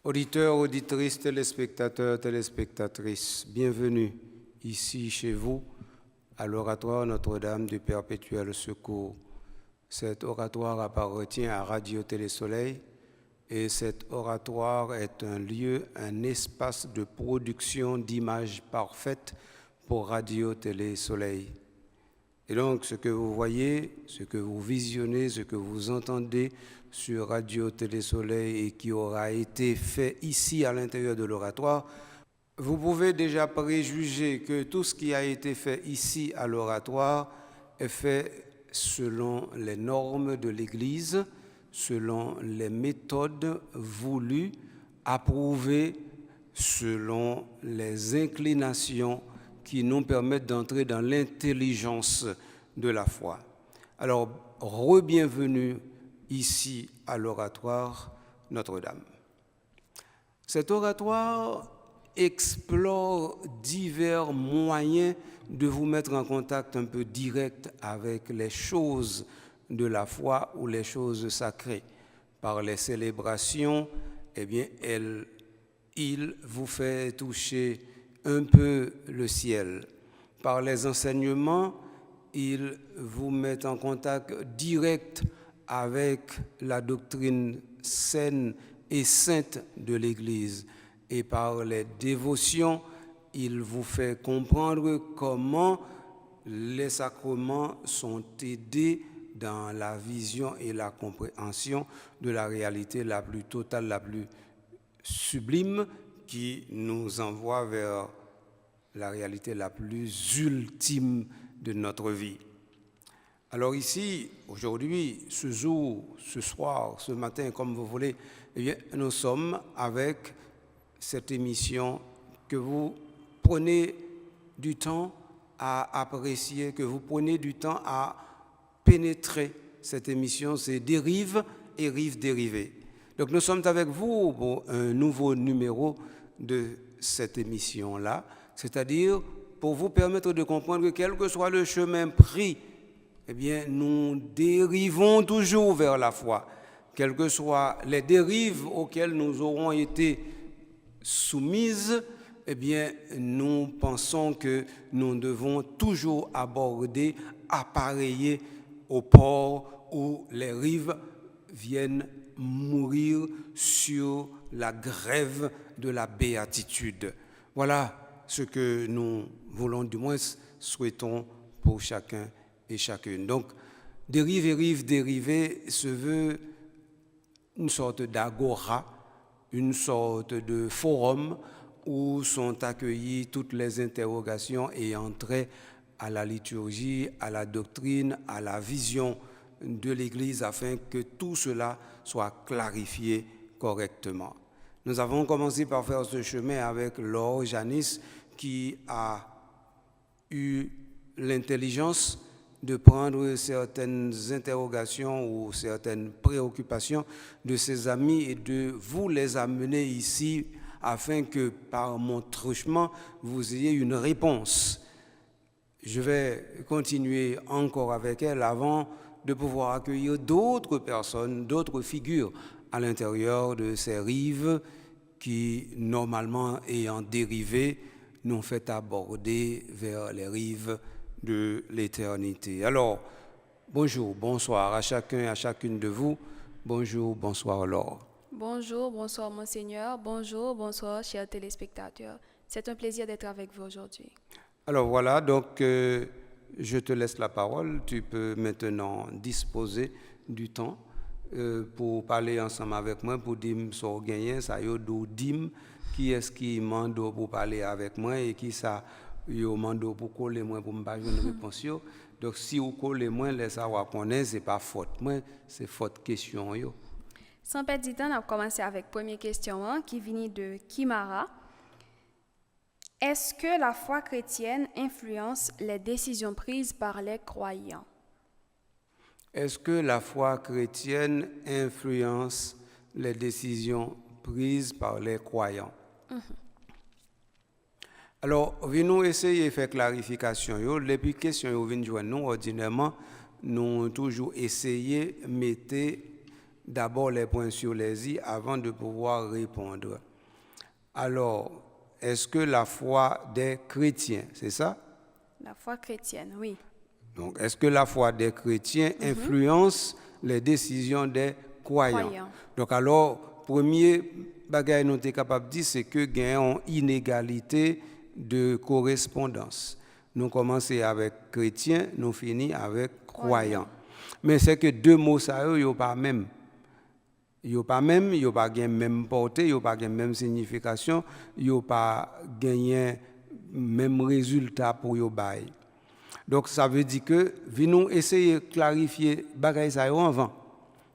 Auditeurs, auditrices, téléspectateurs, téléspectatrices, bienvenue ici chez vous à l'oratoire Notre-Dame du Perpétuel Secours. Cet oratoire appartient à Radio Télé Soleil et cet oratoire est un lieu, un espace de production d'images parfaites pour Radio Télé Soleil. Et donc, ce que vous voyez, ce que vous visionnez, ce que vous entendez sur Radio Télé Soleil et qui aura été fait ici à l'intérieur de l'oratoire, vous pouvez déjà préjuger que tout ce qui a été fait ici à l'oratoire est fait selon les normes de l'Église, selon les méthodes voulues, approuvées, selon les inclinations qui nous permettent d'entrer dans l'intelligence de la foi. Alors, re-bienvenue ici à l'oratoire Notre-Dame. Cet oratoire explore divers moyens de vous mettre en contact un peu direct avec les choses de la foi ou les choses sacrées. Par les célébrations, eh bien, il vous fait toucher un peu le ciel. Par les enseignements, il vous met en contact direct avec la doctrine saine et sainte de l'Église. Et par les dévotions, il vous fait comprendre comment les sacrements sont aidés dans la vision et la compréhension de la réalité la plus totale, la plus sublime, qui nous envoie vers la réalité la plus ultime de notre vie. Alors ici, aujourd'hui, ce jour, ce soir, ce matin, comme vous voulez, eh bien, nous sommes avec cette émission que vous prenez du temps à apprécier, que vous prenez du temps à pénétrer. Cette émission, c'est Dérive et Rive dérivée. Donc nous sommes avec vous pour un nouveau numéro de cette émission-là, c'est-à-dire pour vous permettre de comprendre que quel que soit le chemin pris, eh bien, nous dérivons toujours vers la foi. Quelles que soient les dérives auxquelles nous aurons été soumises, eh bien, nous pensons que nous devons toujours aborder, appareiller au port où les rives viennent mourir sur la grève de la béatitude. Voilà ce que nous voulons, du moins souhaitons pour chacun et chacune. Donc, Dérive et Rive dérivée se veut une sorte d'agora, une sorte de forum où sont accueillies toutes les interrogations ayant trait à la liturgie, à la doctrine, à la vision de l'Église, afin que tout cela soit clarifié correctement. Nous avons commencé par faire ce chemin avec Laure Janice, qui a eu l'intelligence de prendre certaines interrogations ou certaines préoccupations de ses amis et de vous les amener ici afin que par mon truchement, vous ayez une réponse. Je vais continuer encore avec elle avant de pouvoir accueillir d'autres personnes, d'autres figures à l'intérieur de ces rives qui, normalement ayant dérivé, nous fait aborder vers les rives de l'éternité. Alors, bonjour, bonsoir à chacun et à chacune de vous. Bonjour, bonsoir Laure. Bonjour, bonsoir Monseigneur. Bonjour, bonsoir chers téléspectateurs. C'est un plaisir d'être avec vous aujourd'hui. Alors voilà, donc je te laisse la parole. Tu peux maintenant disposer du temps pour parler ensemble avec moi, pour dire ce que gagné, ça y est, qui est-ce qui mande pour parler avec moi et qui ça yo mando pour coller moi pour me pas une réponse. Donc si vous collez moi, laissez savoir connaître, c'est pas faute moi, c'est faute question yo. Sans perdre du temps, on va commencer avec la première question qui vient de Kimara. Est-ce que la foi chrétienne influence les décisions prises par les croyants? Est-ce que la foi chrétienne influence les décisions prises par les croyants? Alors, venons essayer de faire clarification. Les questions que nous nous ordinairement, nous toujours essayer de mettre d'abord les points sur les i avant de pouvoir répondre. Alors, est-ce que la foi des chrétiens, c'est ça? La foi chrétienne, oui. Donc, est-ce que la foi des chrétiens influence les décisions des croyants? Donc, alors, premier bagage nous sommes capables de dire, c'est que nous avons une inégalité de correspondance. Nous commençons avec chrétiens, nous finissons avec croyants. Mais c'est que deux mots, ça, ils sont pas même. Ils n'ont pas même, ils n'ont pas même portée, ils n'ont pas même signification, ils n'ont pas gagné même résultat pour yo bail. Donc ça veut dire que nous essayer de clarifier bagay ça avant.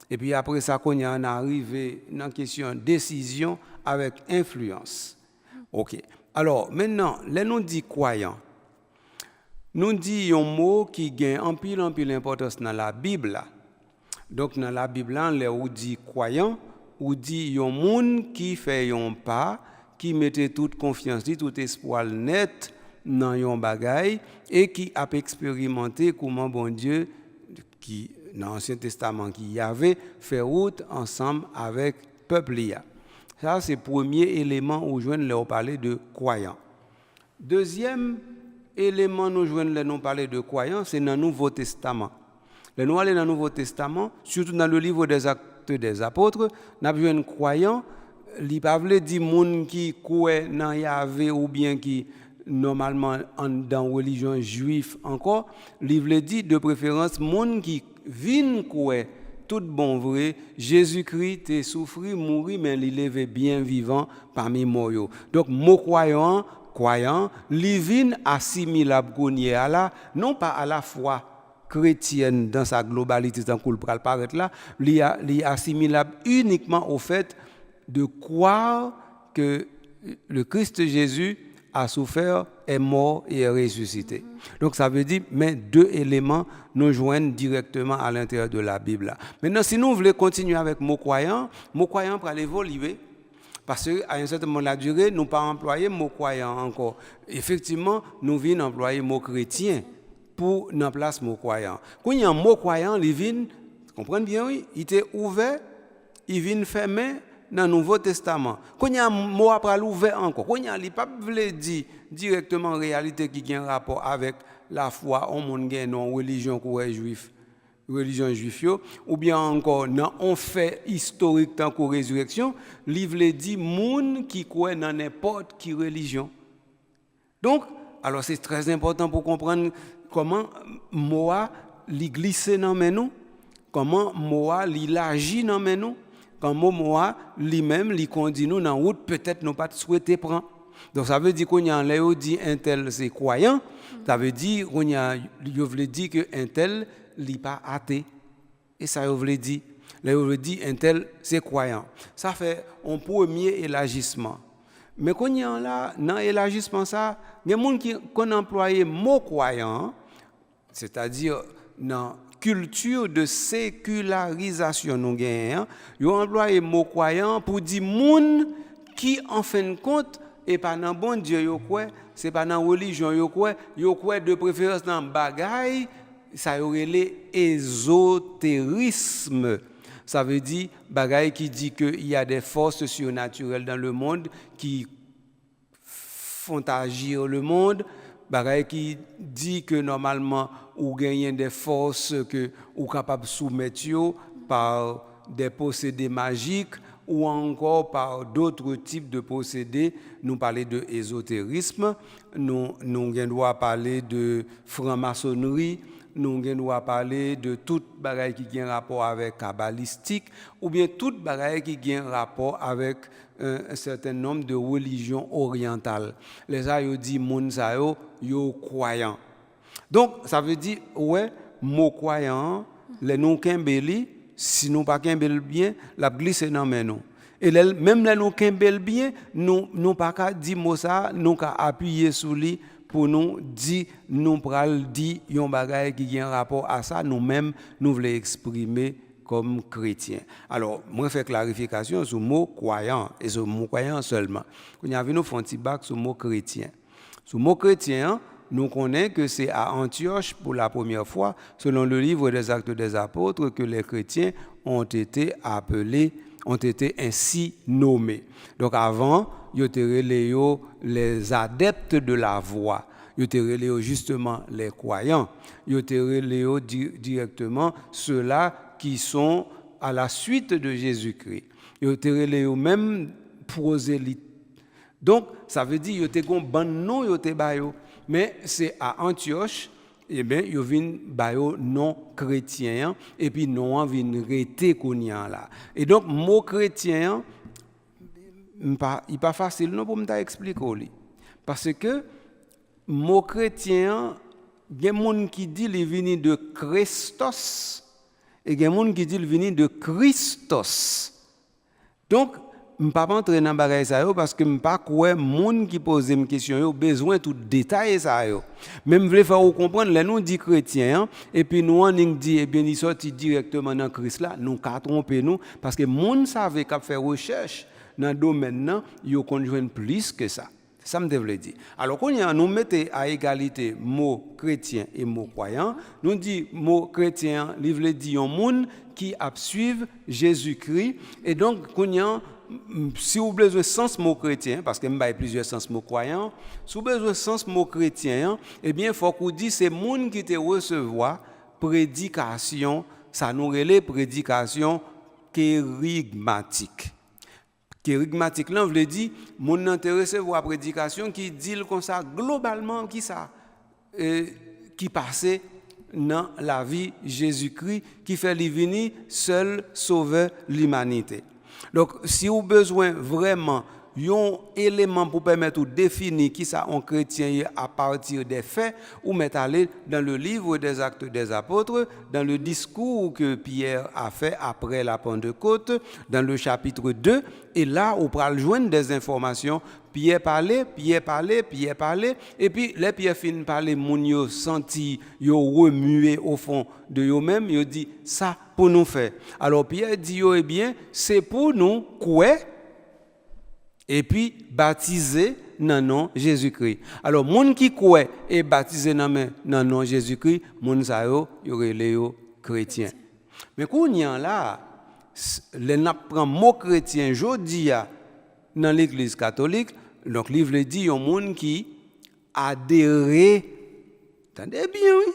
Et puis après ça qu'on en arrivé dans la question décision avec influence. OK. Alors maintenant, là nous dit croyant. Nous dit un mot qui gagne en pile importance dans la Bible. Donc dans la Bible, on dit croyant, on dit un monde qui fait un pas, qui mettait toute confiance, tout espoir net dans un bagay et qui a expérimenté comment bon Dieu qui dans l'Ancien Testament qui y avait fait route ensemble avec peuple. Ça c'est le premier élément où je viens parler de croyant. Deuxième élément nous joignons parler de croyant, c'est dans le Nouveau Testament. Le nous aller dans le Nouveau Testament, surtout dans le livre des Actes des Apôtres, nous avons un croyant, il pas veut dire monde qui croit dans Yahvé ou bien qui normalement dans la religion juive encore, il veut dire de préférence monde qui vient croire tout bon vrai, Jésus-Christ est souffert, mourir mais il est bien vivant parmi morts. Donc mot croyant, il vient assimilable là, non pas à la foi chrétienne dans sa globalité, tant qu'on le paraître là, il est assimilable uniquement au fait de croire que le Christ Jésus a souffert, est mort et est ressuscité. Donc ça veut dire, mais deux éléments nous joignent directement à l'intérieur de la Bible. Maintenant, si nous voulons continuer avec mot croyant pour aller évoluer. Parce qu'à un certain moment de la durée, nous pas employer mot croyant encore. Effectivement, nous venons employer mot chrétien pour dans place mot croyant. Quand il y a un mot croyant, il vient, comprenez bien oui, il était ouvert, il vient fermé dans le Nouveau Testament. Quand il y a un mot après ouvert encore, quand il y a pas veut dire directement en réalité qui a un rapport avec la foi en monde non religion juif. Religion juive, ou bien encore dans un fait historique tant que résurrection, livre dit moun qui croit dans n'importe qui religion. Donc, alors c'est très important pour comprendre comment Moa li glisse dans nous, comment Moa li agit dans nous, comment Moa lui-même li conduit nous dans route peut-être nous pas souhaiter prendre. Donc ça veut dire qu'on y a un dit un tel c'est croyant, ça veut dire qu'on y a veut dire que un tel li pas athée. Et ça veut dire un tel c'est croyant. Ça fait un premier élargissement. Mais quand il y a là dans élargissement ça, il y a des gens qui emploient le mot croyant, c'est-à-dire dans culture de sécularisation nous gagnons, ils emploient le mot croyant pour dire monde qui en fin de compte et pas dans bon Dieu yo quoi, c'est pas dans religion yo quoi de préférence dans bagaille. Ça y aurait l'ésotérisme. Ça veut dire bagaille qui dit qu'il y a des forces surnaturelles dans le monde qui font agir le monde. Bagaille qui dit que normalement ou gagne des forces que ou capable de soumettre par des possédés magiques ou encore par d'autres types de possédés. Nous parlons de ésotérisme, nous doit parler de franc-maçonnerie. Nous devons parler de toute bagaille qui a un rapport avec kabbalistique ou bien toute bagaille qui a un rapport avec un certain nombre de religions orientales. Les gens disent moun sa yo croyant. Donc ça veut dire ouais mot croyant les nous kembeli si nous pas kembel bien la glisse dans nous. Et même les nous kembel bien nous pas ka dire mot ça nous ka appuyer sur lui pour nous dire, nous pral dire yon bagay qui a un rapport à ça, nous-mêmes, nous voulons exprimer comme chrétiens. Alors, moi, je fais clarification sur le mot croyant, et sur le mot croyant seulement. Quand nous avons fait un petit bac sur le mot chrétien. Sur le mot chrétien, nous connaissons que c'est à Antioche pour la première fois, selon le livre des Actes des Apôtres, que les chrétiens ont été appelés, ont été ainsi nommés. Donc avant, ils étaient les adeptes de la voie. Ils étaient justement les croyants. Ils étaient directement ceux-là qui sont à la suite de Jésus-Christ. Ils étaient même prosélytes. Donc, ça veut dire qu'ils étaient bon nom, ils étaient bayo. Mais c'est à Antioche, eh bien, ils viennent bayo non chrétien, et puis non viennent rester konya là. Et donc, mot chrétien, il n'est pas facile non pour m'expliquer. Parce que mot chrétien, il y a des gens qui disent qu'il vient de Christos, et il y a des gens qui disent qu'il vient de Christos. Donc, je ne vais pas entrer dans les choses parce que je ne sais pas quoi les gens qui posent une question ont besoin de tout détailler ça. Mais je veux faire comprendre, les nous dit chrétiens, et puis nous on dit, eh bien, ils sortent directement dans Christ là, nous ne trompons nous, parce que les gens savent qu'ils faire recherche dans le domaine, ils conjoignent plus que ça. Ça me devait dire. Alors, quand nous mettons à égalité mot chrétien et mot croyant, nous disons mot chrétien, livre dit un monde qui suivent Jésus-Christ. Et donc, si vous avez besoin de sens mot chrétien, parce que je vais plusieurs sens mot croyant, si vous avez besoin de sens mot chrétien, eh bien, il faut que vous disiez c'est le monde qui te recevoir prédication, ça nous relève prédication kérigmatique. Kérigmatique, là, on veut dire, mon intéressé voit prédication qui dit comme ça, globalement, qui passait dans la vie Jésus-Christ, qui fait venir seul sauver l'humanité. Donc, si vous avez besoin vraiment d'un élément pour permettre de définir qui ça un chrétien à partir des faits, ou mettre aller dans le livre des Actes des Apôtres, dans le discours que Pierre a fait après la Pentecôte, dans le chapitre 2, et là, on peut joindre des informations. Pierre parlait, et puis les Pierre fin parler, moun yo senti, yo remué au fond de eux-mêmes, yo dit ça pour nous faire. Alors Pierre dit eh bien, c'est pour nous quoi et puis baptiser dans le nom Jésus-Christ. Alors moun qui croit et baptisé dans le nom Jésus-Christ, moun sa yo relé chrétien. Mais quand y a là, les n'a prend mot chrétien jodi dans l'église catholique, donc livre dit un monde qui adhéré. Attendez bien oui.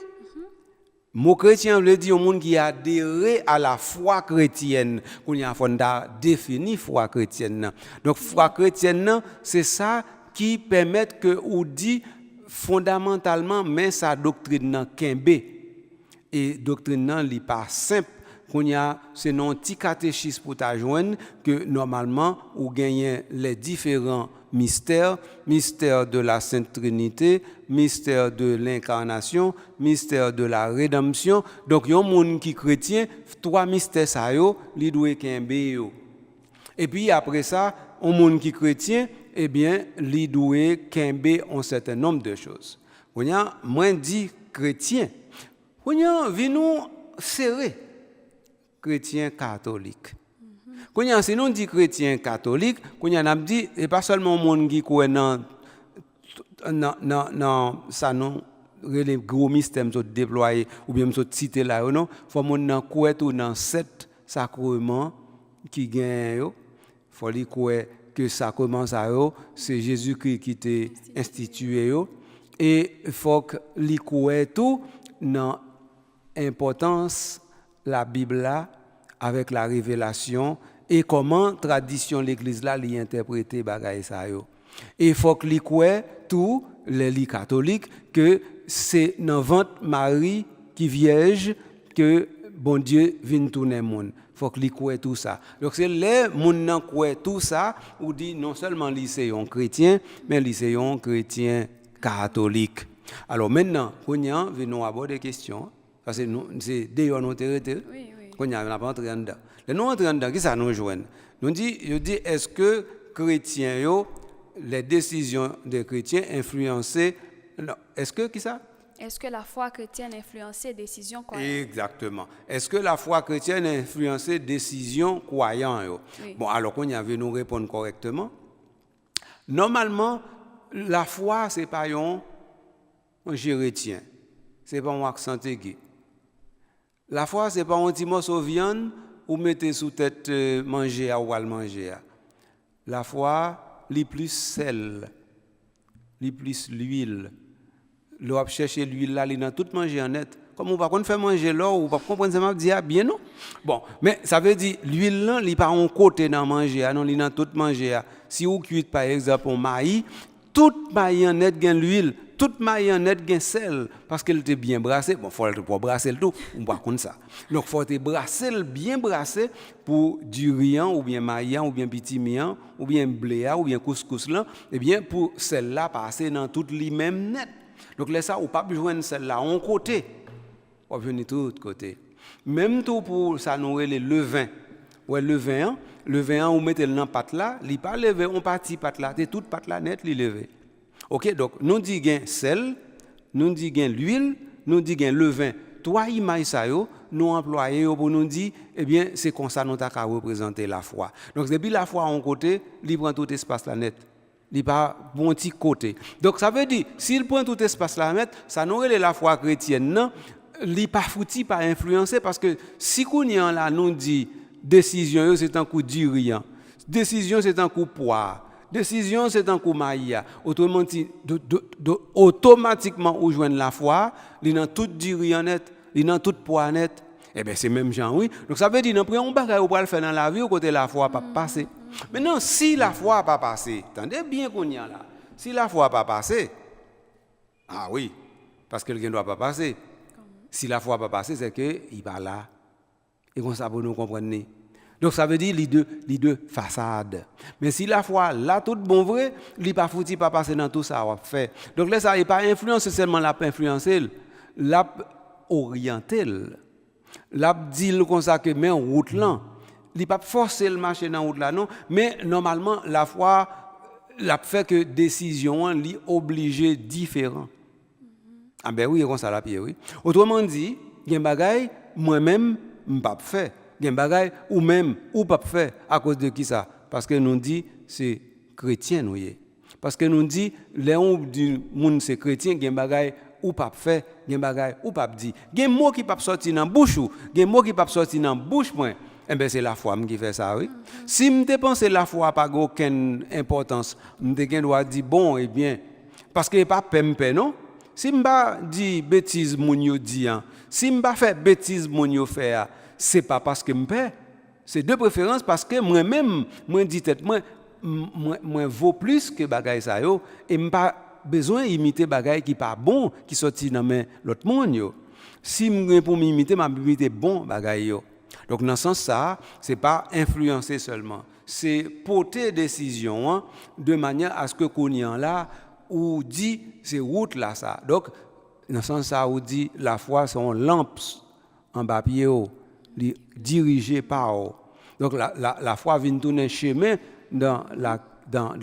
Mot chrétien veut dire un monde qui adhéré à la foi chrétienne. Qu'on y a fonda défini foi chrétienne. Donc foi chrétienne c'est ça qui permet que ou dit fondamentalement mais sa doctrine nan kembe. Et doctrine nan li pas simple. C'est non petit catéchisme pour ta joindre que normalement ou gagne les différents mystères, mystère de la Sainte Trinité, mystère de l'incarnation, mystère de la rédemption. Donc yon monde qui chrétien, trois mystères ça yo, li doit kembe yo. Et puis après ça, un monde qui chrétien, eh bien, li doit kembe un certain nombre de choses. Moi dit chrétien. Vino serré chrétien catholique. Quand si nous dit chrétien catholique, quand on a dit et pas seulement monde qui croit dans ça non les gros mystères sont déployés ou bien sont cités là non, faut monde croire tout dans sept sacrements qui gagne faut li croire que sacrement ça c'est Jésus-Christ qui t'a institué et faut que li croire tout dans importance la Bible là avec la révélation et comment tradition l'église là li interpréter bagaille ça yo. Et il faut que li croit tout les catholiques que c'est dans ventre Marie qui vierge que bon Dieu vient tourner monde. Faut que li croit tout ça. Donc c'est les moun nan croit tout ça ou dit non seulement li c'est un chrétien mais li c'est un chrétien catholique. Alors maintenant, nous venons aborder des questions. Parce que c'est d'ailleurs notre territoire. Oui. Qu'on y a pas entré dedans. Les nous entré dedans, qui ça nous joindre? Nous dit est-ce que chrétiens les décisions des chrétiens influencées est-ce que qui ça? Est-ce que la foi chrétienne influence les décisions croyantes? Exactement. Est-ce que la foi chrétienne influence les décisions croyantes? Oui. Bon, alors qu'on y avait nous répondre correctement. Normalement, la foi c'est pas un chrétien. C'est pas un accent aigu. La foi, c'est pas un petit morceau de viande ou mettez sous tête manger ou al manger. La foi, li plus sel, li plus l'huile. L'on chercher l'huile là, li dans tout manger en net. Comme on va qu'on fait manger là, ou pas comprendre ça m'a dit bien non. Bon, mais ça veut dire l'huile là, li pas un côté dans manger, non, li dans tout manger. Si vous cuisez par exemple un maïs, tout maïs en net gain l'huile, tout maïs en net gain sel parce qu'elle était bien brassée. Bon, faut pas brasser le tout, on pas comme ça. Donc faut te brasser bien brassé pour du riz ou bien maïs ou bien petit mian ou bien blé ou bien couscous là, et bien pour celle-là passer dans toute li même net. Donc là ça ou pas besoin de celle-là en côté. On va venir tout côté. Même tout pour ça nous le levain. Ouais, levain, on mettez dans pâte là, il pas levé, on parti pâte là, c'est toute pâte là net li levé. OK, donc nous dit gain sel, nous dit gain l'huile, nous dit gain levain. Trois images ça yo, nous employé pour nous dire eh bien c'est comme ça nous t'a représenter la foi. Donc depuis la foi en côté, il prend tout espace là net. Il pas bon petit côté. Donc ça veut dire s'il prend tout espace là net, ça nous relève la foi chrétienne non, il pas fouti pas influencé parce que si qu'on là nous dit décision c'est un coup diriant. Décision c'est un coup poids. Décision c'est un coup maïa. Autrement dit automatiquement ou joindre la foi, il dans tout diriant net, il dans tout poids net. Eh bien c'est même genre oui. Donc ça veut dire n'importe on bagaille ou pas le faire dans la vie au côté la foi pas passer. Maintenant si la foi pas passer, attendez bien qu'on y a là. Si la foi pas passer, ah oui, parce que quelqu'un doit pas passer. Si la foi pas passer, c'est que il va là. Et comme ça pour nous comprendre. Donc ça veut dire les deux façades. Mais si la foi là tout bon vrai, il pas fouti pas passer dans tout ça on fait. Donc là ça il pas influencer seulement l'a influencer, l'a orienter. L'a dit comme ça que mais en route là, il pas forcer le marcher dans route là non, mais normalement la foi l'a fait que décision li obligé différent. Ah ben oui, comme ça la pied oui. Autrement dit, gen bagay moi-même m'pas fait. Gen bagay ou même ou pas fait à cause de qui ça? Parce que nous dit c'est chrétien nous y. Parce que nous dit les on dit monde c'est chrétien gen bagay ou pas fait, gen bagay ou pas dit. Gen mot qui pas sorti dans bouche ou, gen mot qui pas sorti dans bouche moi. Eh ben c'est la foi qui fait ça oui. Si m'te penser la foi pas aucune importance, m'te gen doit dire bon et bien parce que pas pempe non. Si m'ba dit bêtise moun yo dit, si m'ba fait bêtise moun yo fait, c'est pas parce que m'paie, c'est de préférence parce que moi-même, moi dit tête moi vaut plus que bagay ça yo et m'pas besoin imiter bagay qui pas bon qui sorti dans main l'autre monde yo. Si m'gain pour m'imiter, m'a imiter bon bagay yo. Donc dans ce sens ça, c'est pas influencer seulement, c'est porter décision de manière à ce que qu'on y en là ou dit c'est route là ça. Donc dans ce sens ça ou dit la foi sont lampes en bas pied dirigées par eux. Donc la foi vient tourner chemin dans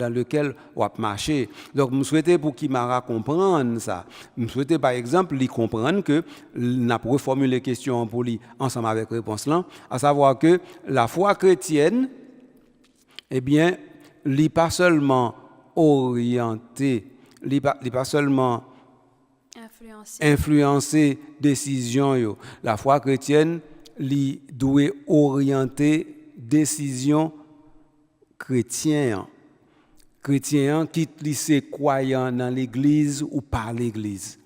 lequel on va marcher. Donc je souhaitais pour qu'il m'a comprendre ça. Je souhaitais par exemple lui comprendre que n'a pas reformuler question pour lui ensemble avec réponse là, à savoir que la foi chrétienne eh bien, n'est pas seulement orientée, il pas seulement influencer décision yo. La foi chrétienne li doit orienter décision chrétien qui li se croyant dans l'église ou par l'église.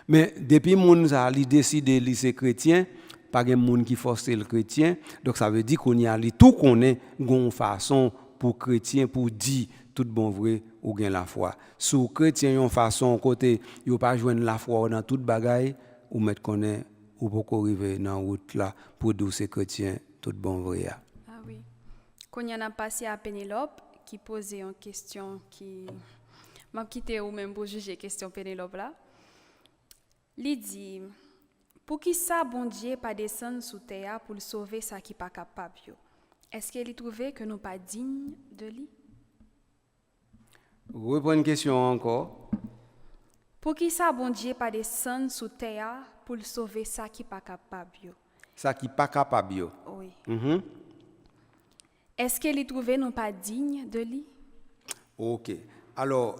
Mais depuis moun ça li décider li se chrétien, pas gen moun qui force le chrétien, donc ça veut dire qu'on y a li tout connaît gon façon pour chrétien pour dire tout bon vrai ou gain la foi. Sous chrétien yon façon côté yo pas joindre la foi dans toute bagaille ou mettre connaît ou pas arriver dans route là pour dire c'est chrétien tout bon vrai. Ah oui. Quand on a passé à Pénélope qui posait une question qui m'a quitté ou même pour juger question Pénélope là. Il dit pour qui ça bon Dieu pas descendre sous terre pour le sauver ça qui pas capable yo. Est-ce qu'elle trouvait que nous pas dignes de lui? Reprends une question encore. Pour qui ça bon Dieu pas descendre sous terre pour le sauver ça qui pas capable yo? Ça qui pas capable yo. Oui. Est-ce qu'elle trouvait nous pas dignes de lui? OK. Alors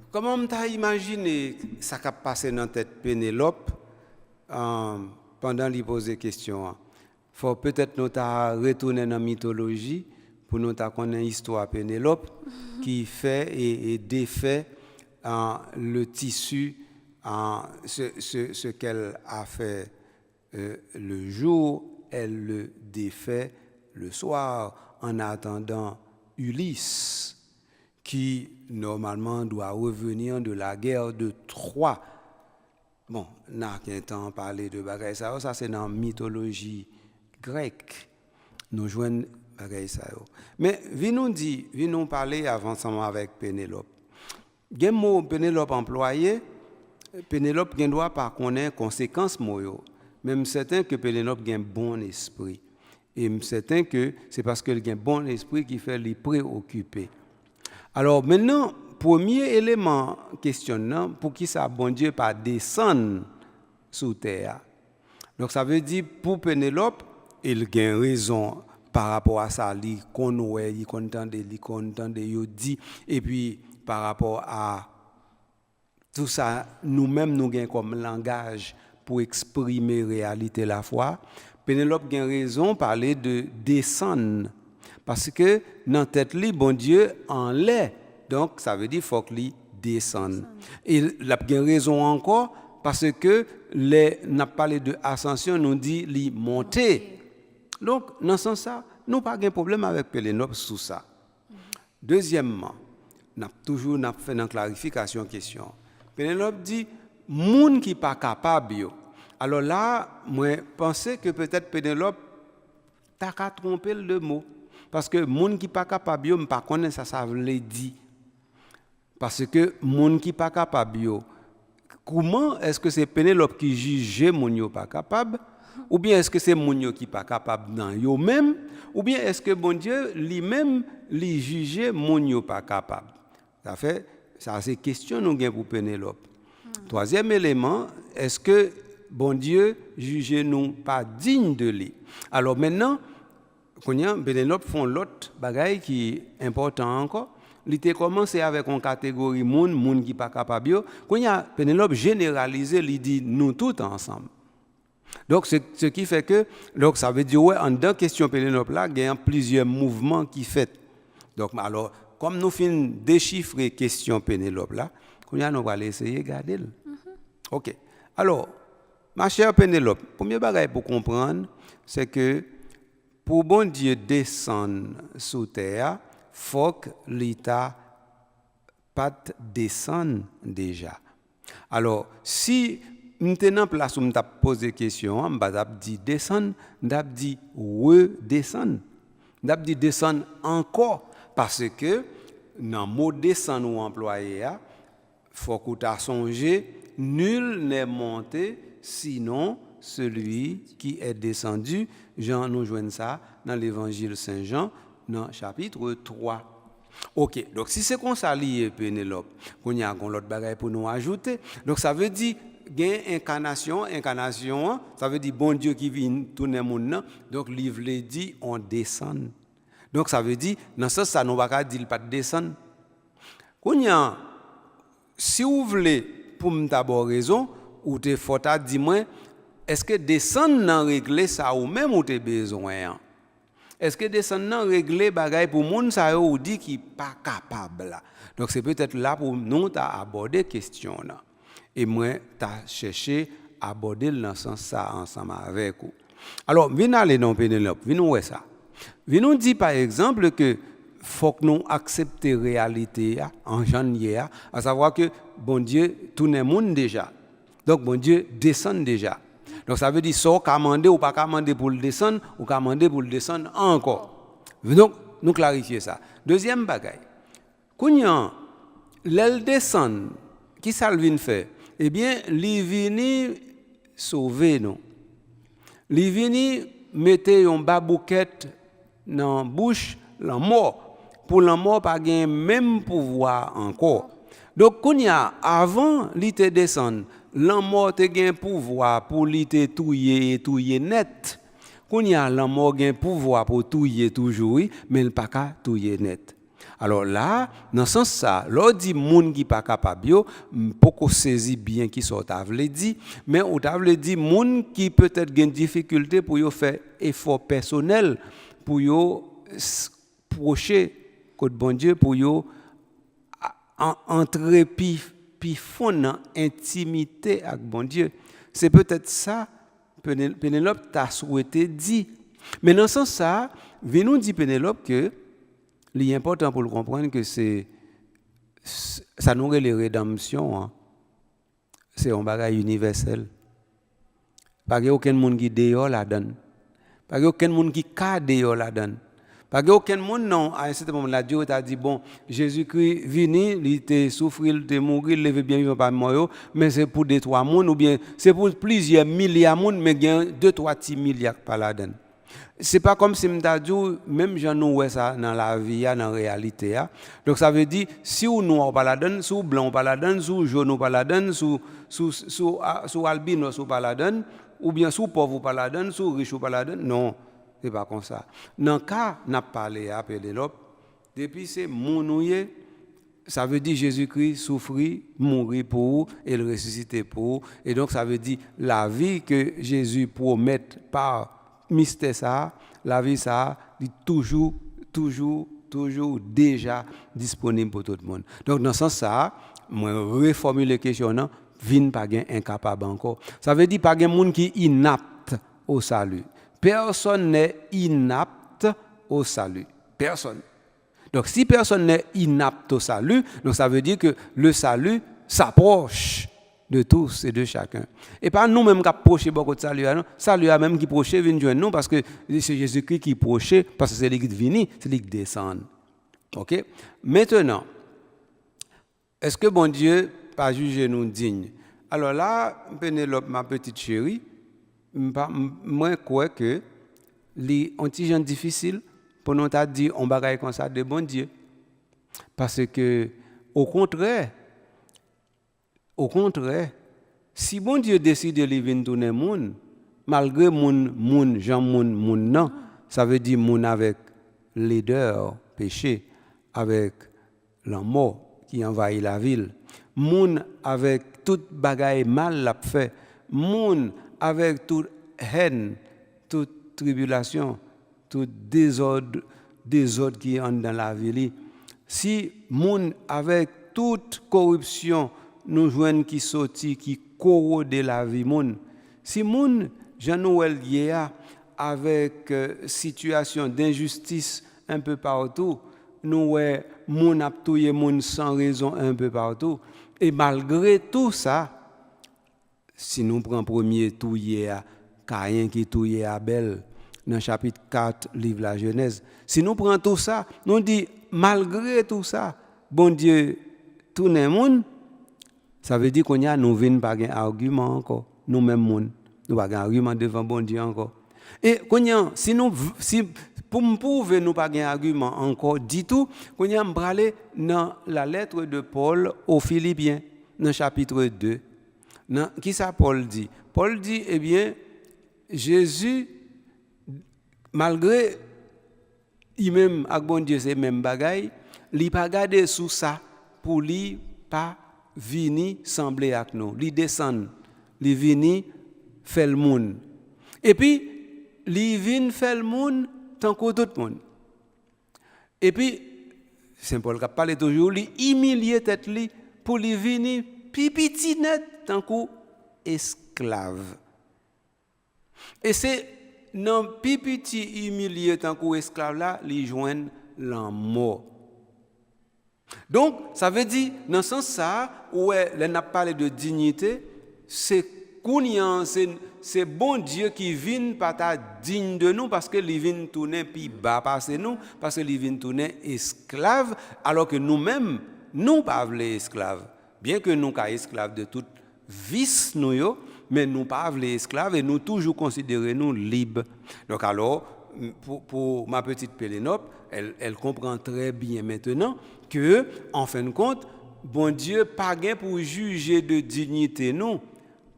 Comment t'as imaginé ça qui a passé dans la tête Pénélope pendant lui poser question? Faut peut-être nous t'a retourner dans la mythologie pour nous t'a connaître l'histoire Pénélope qui fait et défait le tissu, ce qu'elle a fait le jour, elle le défait le soir en attendant Ulysse qui normalement doit revenir de la guerre de Troie. Bon, n'a qu'un temps parler de bagaille ça c'est dans la mythologie grecque. Nous joignons bagaille ça. Mais vi nous parler avant ensemble avec Pénélope. Gen mot Pénélope employé, Pénélope gen doit pas connaître conséquences moyo. Même certain que Pénélope gen bon esprit. Et certain que c'est parce qu'elle a un bon esprit qui fait les préoccuper. Alors maintenant, premier élément questionnant, pour qui ça bon Dieu pas descendre sous terre. Donc ça veut dire pour Pénélope, il a raison par rapport à ça, il connaît, il contente, il dit, et puis par rapport à tout ça, nous-mêmes nous gagnons comme langage pour exprimer réalité la foi. Pénélope a raison de parler de descendre. Parce que dans la tête, bon Dieu en l'est. Donc, ça veut dire qu'il faut qu'il descende. Et il a raison encore parce que n'a parlé de ascension, nous dit qu'il monter. Donc, dans ce sens-là, nous n'avons pas de problème avec Pénélope sur ça. Deuxièmement, nous avons toujours fait une clarification question. Pénélope dit, moun qui pas capable. Alors là, moi, je pensais que peut-être Pénélope t'a qu'à tromper le mot. Parce que moun qui pas capable, je ne pas connaître ça veut dire. Parce que moun qui pas capable, comment est-ce que c'est Pénélope qui juge moun yo pas capable? Ou bien est-ce que c'est moun yo qui pas capable dans yo même? Ou bien est-ce que bon Dieu lui-même lui juge moun yo pas capable? Ça c'est question nous gain pour Pénélope. Troisième élément, est-ce que bon Dieu juge nous pas digne de lui? Alors maintenant, quand Pénélope font l'autre bagaille qui est important encore, il a commencé avec une catégorie moun qui pas capable. Quand Pénélope généralisé, il dit nous tous ensemble. Donc ce qui fait que donc ça veut dire ouais en deux questions Pénélope là, il y a plusieurs mouvements qui fait. Donc alors comme nous finissons déchiffrer question Pénélope là, nous allons essayer de garder. OK. Alors ma chère Pénélope, premier bagage pour comprendre, c'est que pour bon Dieu descendre sous terre, faut que l'État pas descendre déjà. Alors, si nous sommes en place où nous avons posé question, nous avons dit descendre, nous avons dit redescendre. Nous avons dit descendre encore, parce que dans le mot descendre ou employé, il faut que tu aies songé, nul n'est monté sinon celui qui est descendu. Jean nous joigne ça dans l'évangile Saint-Jean, dans chapitre 3. OK, donc si c'est comme ça lié Pénélope, qu'on y a l'autre bagaille pour nous ajouter. Donc ça veut dire gain incarnation, ça veut dire bon Dieu qui vient tourner monde. Donc livre le dit on descend. Donc ça veut dire dans ce ça nous va pas dire pas descendre. Qu'on y a si vous voulez pour me d'abord raison ou te faut ta dire moi est-ce que descendre nan régler ça ou même ou te besoin? Est-ce que descendre nan régler bagaille pour moun ça ou dit qui pas capable là? Donc c'est peut-être là pour nous t'a aborder question là. Et moi t'a cherché aborder dans sens ça ensemble avec vous. Alors, viens aller dans Pénélope, viens nous voir ça. Viens nous dire par exemple que faut que nous accepter réalité en janvier, à savoir que bon Dieu tourne le monde déjà. Donc bon Dieu descend déjà. Donc ça veut dire soit commander ou pas commander pour le descendre ou commander pour le descendre encore. Donc nous clarifier ça. Deuxième bagaille. Quand l'elle descend, qui ça vient faire? Eh bien, li vini sauver nous. Li vini mettre un babouquette dans bouche la mort pour la mort pas gain même pouvoir encore. Donc kounya avant li te descendre, la mort te gain pouvoir pour li te touyer net. Kounya la mort gain pouvoir pour touyer toujours, mais il pas ka touyer net. Alors là, dans ce sens ça, l'on dit moun qui pas capable yo, beaucoup saisi bien qui sont t'avle dit, mais on t'avle dit moun qui peut-être gagne difficulté pour yo faire effort personnel pour yo procher côté bon Dieu pour yo entrer pi fond dans intimité avec bon Dieu. C'est peut-être ça Pénélope t'a souhaité dire. Mais dans ce sens ça, vient nous dit Pénélope que l'important pour le comprendre que ça nous les rédemption, hein. C'est un bagage universel. Pas que aucun monde qui dehors la donne. Pas que aucun monde qui ca dehors la donne. Pas que aucun monde non à un certain moment là Dieu t'a dit bon Jésus-Christ vini, il était souffrir, il était mourir, il veut bien vivre par moi mais c'est pour 2-3 monde ou bien c'est pour plusieurs milliards monde mais il y a 2-3 petits milliards par la donne. C'est pas comme si m'ta dit même j'en nous ça dans la vie dans la réalité. Donc ça veut dire si ou noir pas la donne, si ou blanc pas la donne, si ou jaune pas la donne, sous albinos pas la donne ou bien sous pauvre pas la donne, sous riche pas la donne. Non, c'est pas comme ça. Dans le cas n'a parlé à Pénélope, depuis c'est mounouye, ça veut dire Jésus-Christ souffrit, mourit pour et le ressuscité pour et donc ça veut dire la vie que Jésus promet par mystère ça, la vie ça, est toujours déjà disponible pour tout le monde. Donc dans ce sens ça, moi reformuler la question non, vinn pas gain incapable encore. Ça veut dire pas gain monde qui inapte au salut. Personne n'est inapte au salut. Personne. Donc si personne n'est inapte au salut, donc ça veut dire que le salut s'approche de tous et de chacun. Et pas nous-mêmes qui approchons beaucoup de salut. Salut à même qui proche vient joindre nous parce que c'est Jésus-Christ qui proche, parce que c'est lui qui vient, c'est lui qui descend. OK? Maintenant, est-ce que bon Dieu pas jugé nous dignes? Alors là, Pénélope, ma petite chérie, moi crois que les gens difficile pour nous dire on bagaille comme ça de bon Dieu. Parce que au contraire, si bon Dieu décide de vivre dans le monde, malgré moun Jean moun non, ça veut dire moun avec laideur, péché, avec la mort qui envahit la ville, moun avec toute bagaille mal l'a fait, moun avec toute haine, toute tribulation, tout désordre qui entre dans la ville. Si moun avec toute corruption nous joignent qui sorti qui corrode la vie moun. Si moun Jean-Noël Yéa avec situation d'injustice un peu partout, nous moun a touye moun sans raison un peu partout et malgré tout ça, si nous prenons premier touye à Caïn qui touye Abel dans chapitre 4 livre la Genèse, si nous prenons tout ça, nous dit malgré tout ça, bon Dieu tourne moun. Ça veut dire qu'on y a nous venons pas un argument encore nous mêmes moun nous pas un argument devant bon Dieu encore et qu'on y a si pour me prouver nous pas un argument encore dit tout qu'on y a m'braler dans la lettre de Paul aux Philippiens dans chapitre 2 qui ça Paul dit eh bien Jésus malgré lui-même avec bon Dieu c'est même bagaille il pas garder sous ça pour lui pas vini sembler avec nous, li descend, li vini fait le monde. Et puis li vinn fait le monde tant que tout le monde. Et puis Saint Paul qui parle toujours, li humilier tête li pour li vini petit net tant que esclave. Et c'est non petit humilié tant que esclave là, li joindre la mort. Donc, ça veut dire, dans ce sens ça, où on a parlé de dignité, c'est bon Dieu qui vient pas ta digne de nous parce que il vient tourner puis bas passer nous parce que il vient tourner esclave alors que nous-mêmes nous pas les esclaves. Bien que nous sommes esclaves de toute vice nous mais nous pas les esclaves et nous toujours considérer nous libres. Donc alors pour ma petite Pénélope, elle comprend très bien maintenant que, en fin de compte, bon Dieu pas gain pour juger de dignité nous.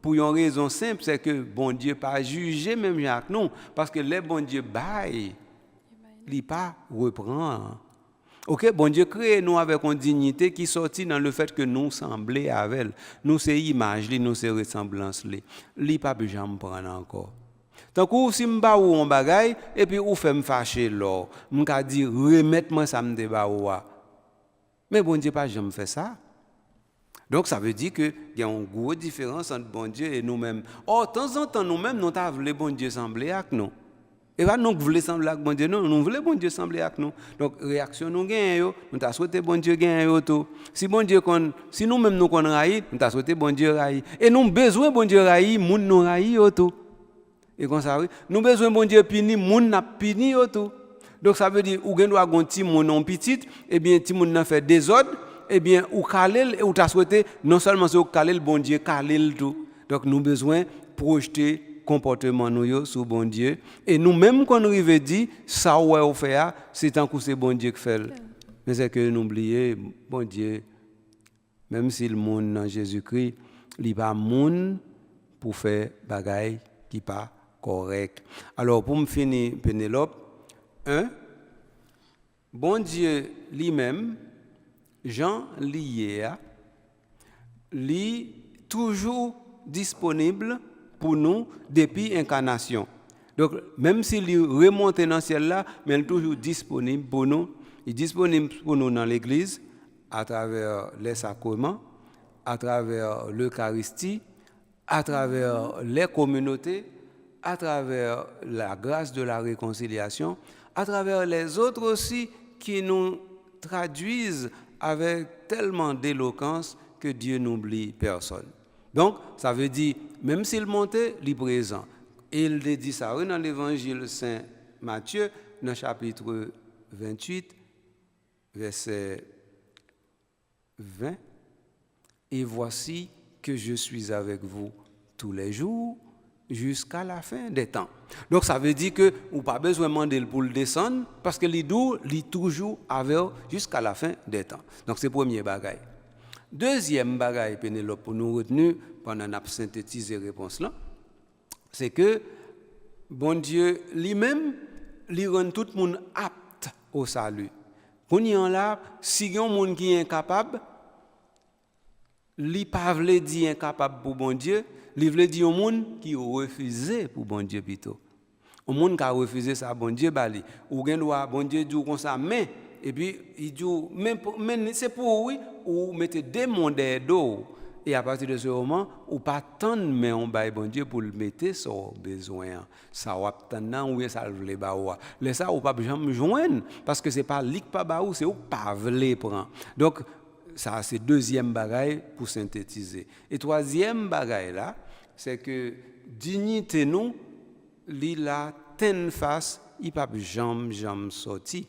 Pour une raison simple, c'est que bon Dieu pas juger même avec nous, parce que les bon Dieu bail, il pas reprend. OK, bon Dieu crée nous avec une dignité qui sortit dans le fait que nous semblons avec elle. Nous c'est image, nous c'est ressemblance li pas jamais prendre encore. Tant que si m'ba ou on bagay et puis ou fait me fâcher là, m'ka dit remettre moi ça me débat ou. Mais bon Dieu pas jamais fait ça. Donc ça veut dire que il y a une grosse différence entre bon Dieu et nous-mêmes. Oh, de temps en temps nous-mêmes nous t'a voulu bon Dieu sembler avec nous. Et pas nous voulons sembler avec bon Dieu, non, nous voulons bon Dieu sembler avec nous. Donc réaction nous gagne, nous t'a souhaité bon Dieu gagne tout. Si bon Dieu si nous-mêmes nous qu'on raï, nous t'a souhaité bon Dieu raï. Et nous besoin bon Dieu raï, moun nous raï tout. Et comme ça, nous besoin bon Dieu puni, moun n'a puni tout. Donc ça veut dire ou gen doit gon ti moun non petit, et bien ti moun n'a fait désordre, et bien ou kalel et ou t'a souhaité non seulement c'est kalel bon Dieu kalel tout. Donc nous besoin projeter comportement nous sur bon Dieu et nous même qu'on arrive dit ça ouais on fait c'est tant que c'est bon Dieu qui fait. Mais c'est que nous oublier bon Dieu même si le monde dans Jésus-Christ, il pas monde pour faire bagaille qui pas correct. Alors pour me finir Pénélope, bon Dieu lui-même Jean lié lui toujours disponible pour nous depuis l'incarnation. Donc, même s'il remonte dans le ciel là, mais il est toujours disponible pour nous. Il est disponible pour nous dans l'église, à travers les sacrements, à travers l'Eucharistie, à travers les communautés, à travers la grâce de la réconciliation, à travers les autres aussi qui nous traduisent avec tellement d'éloquence que Dieu n'oublie personne. Donc, ça veut dire, même s'il montait, il est présent. Et il dit ça dans l'évangile Saint Matthieu, dans le chapitre 28, verset 20. Et voici que je suis avec vous tous les jours jusqu'à la fin des temps. Donc, ça veut dire que vous n'avez pas besoin de demander pour le descendre, parce que l'idée est toujours avec vous jusqu'à la fin des temps. Donc, c'est le premier bagaille. Deuxième bagaille, Pénélope, pour nous retenir pendant qu'on a synthétisé la réponse là, c'est que bon Dieu lui-même, il rend tout le monde apte au salut. Quand il y a là, si il y a un monde qui est incapable, il ne pas dire incapable pour bon Dieu, il veut dire un monde qui refusé pour bon Dieu plutôt. Un monde qui a refusé ça, bon Dieu, bali. Ou bien bon Dieu dit comme ça, mais et puis il dit mais c'est pour oui ou mettez des mondes d'eau et à partir de ce moment ou pas attendre mais on bail bon Dieu pour le mettre son besoin ça ou attendre ou ça le ba ou les ça ou pas jamais joindre parce que c'est pas lik pas ba ou c'est ou pas vle prend. Donc ça c'est deuxième bagaille pour synthétiser. Et troisième bagaille là, c'est que dignité nous li la ten face, il pas jamais sorti.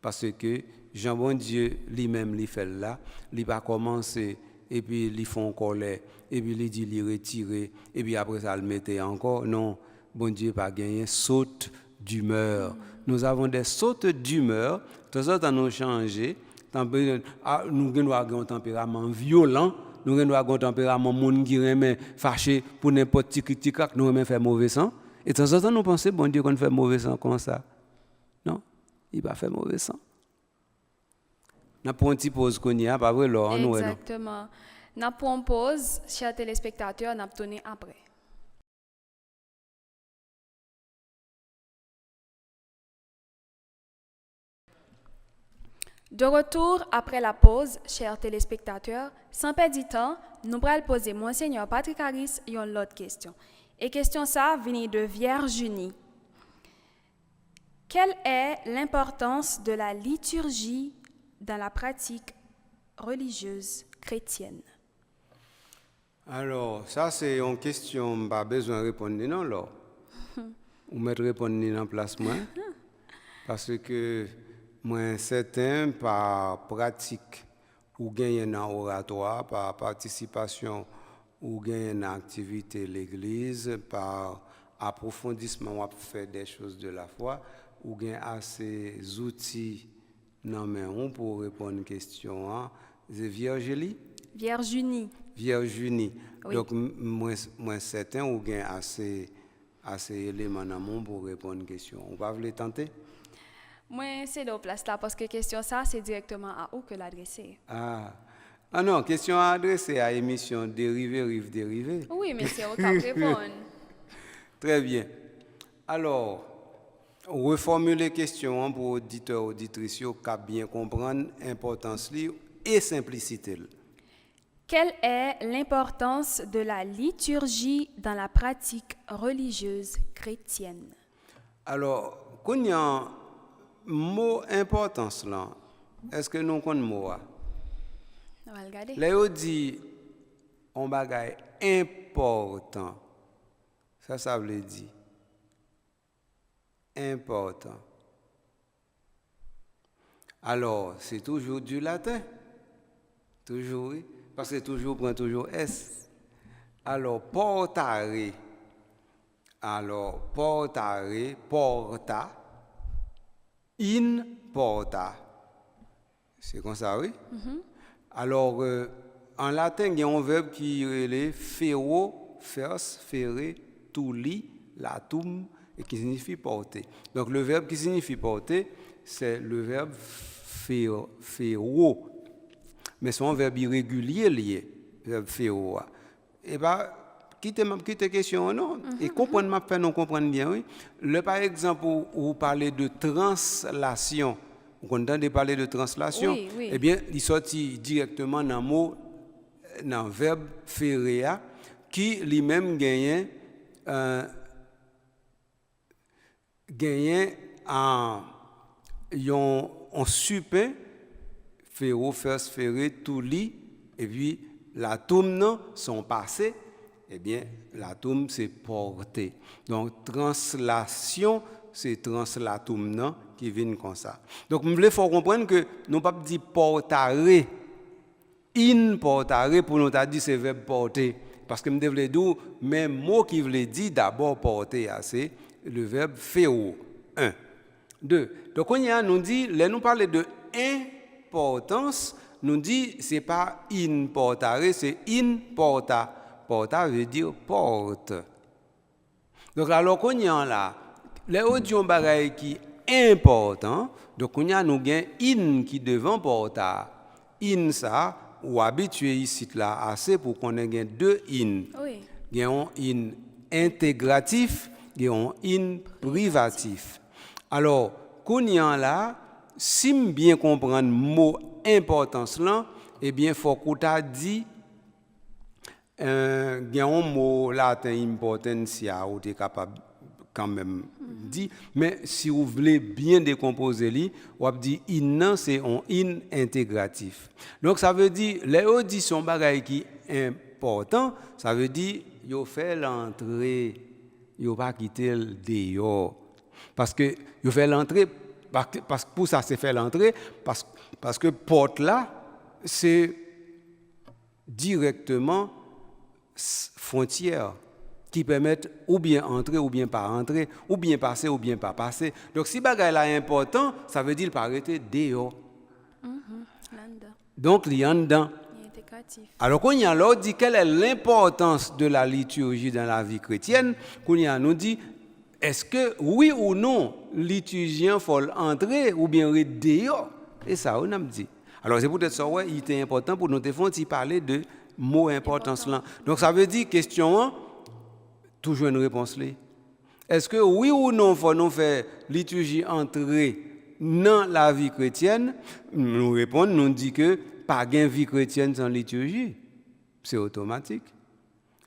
Parce que Jean bon Dieu lui-même lui fait là, il va commencer et puis il font colère et puis il dit il retirer et puis après ça le mettait encore. Non, bon Dieu pas gagné saute d'humeur. Nous avons des sautes d'humeur, de temps en temps nous changer, nous avons un tempérament violent, nous avons un tempérament monde qui remet fâché pour n'importe qui critique, nous remet faire mauvais sang et de temps en temps nous pensons bon Dieu qu'on fait mauvais sang comme ça. Non. Il va faire mauvais sang. Nous avons une petite pause qu'on y a, pas vrai, là, nous. Exactement. Nous avons une pause, chers téléspectateurs, nous avons tourné après. De retour après la pause, chers téléspectateurs, sans perdre du temps, nous allons poser Monseigneur Patrick Harris une autre question. Et question ça vient de Virginie. Quelle est l'importance de la liturgie dans la pratique religieuse chrétienne? Alors, ça c'est une question, pas besoin de répondre non là. Ou mettre répondre en place moi. Parce que moi certain par pratique ou gagner dans oratoire, par participation ou gagner dans activité l'église, par approfondissement ou faire des choses de la foi. Ou bien assez outils non mais on pour répondre à une question c'est Virginie oui. Donc moi certain ou bien assez éléments en amont pour répondre à une question on va vous tenter Moi, c'est la place là parce que question ça, c'est directement à où que l'adresser. Ah non, question adressée à l'émission Dérivé, Rive Dérivé. Oui, mais c'est au cas de répondre. Très bien. Alors, reformuler question pour auditeurs, auditrices, qui bien comprendre l'importance et simplicité. Quelle est l'importance de la liturgie dans la pratique religieuse chrétienne? Alors, quand il y a un mot importance là, est-ce que nous connaissons le mot? On va regarder. Là, on dit un bagage important. Ça veut dire important. Alors, c'est toujours du latin. Toujours, oui. Parce que toujours prend toujours S. Alors, portare. Alors, portare, porta, in porta. C'est comme ça, oui? Alors, en latin, il y a un verbe qui est fero, fers, ferre, tuli, latum, et qui signifie porter. Donc, le verbe qui signifie porter, c'est le verbe fero. Mais c'est un verbe irrégulier lié, le verbe fero. Et bien, quittez question, non? Et comprendre, nous comprendre bien, oui. Le, par exemple, où vous parlez de translation, vous entendez parler de translation, Oui, oui. eh bien, il sortit directement dans le mot, dans le verbe ferea, qui lui-même gagne en super, féro, fers, ferré, tout lit, et puis la toum, son passé, eh bien, la toum, c'est porter. Donc, translation, c'est translatum qui vient comme ça. Donc, il faut comprendre que nous ne pouvons pas dire portare, in portare, pour nous dire c'est verbe porter. Parce que je veux dire, même mot qui veut dire d'abord porter, c'est le verbe féo. 1. 2. Donc, on nous dit, là, nous parlons de importance, nous dit, ce n'est pas in portare, c'est in porta. Porta veut dire porte. Donc, alors qu'on y a là, les audios bagaille qui est important, donc on y a nous gain in qui devant porta. In ça, ou habitué ici là assez pour qu'on ait deux in. Oui. Il y a un in intégratif, il y a un in privatif. Alors, qu'on y a là, si je bien comprendre le mot importance là, eh bien, il faut qu'on t'a dit il y a un mot latin importantia ou tu es capable quand même dire, mais si vous voulez bien décomposer li, on dit in c'est un in intégratif. Donc ça veut dire les auditions bagaille qui important, ça veut dire yo fait l'entrée, yo pas quitter le dehors parce que yo fait l'entrée parce que pour ça c'est faire l'entrée parce que porte là c'est directement frontières qui permettent ou bien entrer ou bien pas entrer, ou bien passer ou bien pas passer. Donc si bagay là est important, ça veut dire pas arrêter dehors. Donc il y a dedans. Alors qu'on y a là dit quelle est l'importance de la liturgie dans la vie chrétienne, qu'on y a nous dit est-ce que oui ou non liturgien faut entrer ou bien dehors, et ça on a dit. Alors c'est peut-être ça ouais, il était important pour nous te parler de mot importance là. Donc ça veut dire question toujours une réponse là. Est-ce que oui ou non faut nous faire liturgie entrer dans la vie chrétienne? Nous répondons, nous dit que pas gain vie chrétienne sans liturgie. C'est automatique.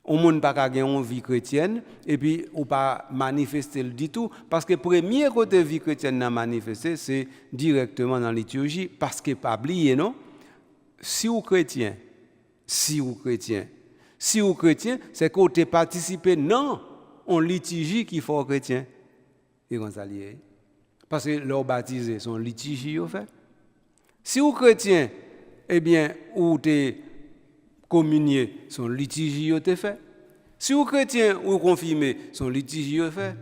On ne peut pas gagner une vie chrétienne et puis ou pas manifester le du tout parce que premier côté vie chrétienne à manifester c'est directement dans la liturgie parce que pas oublier non si vous chrétien c'est que tu participé non en liturgie qui faut chrétien et comme ça lié parce que leur baptisé sont liturgie au fait si vous chrétien eh bien ou tu communier son liturgie au fait si vous chrétien ou confirmé son liturgie au fait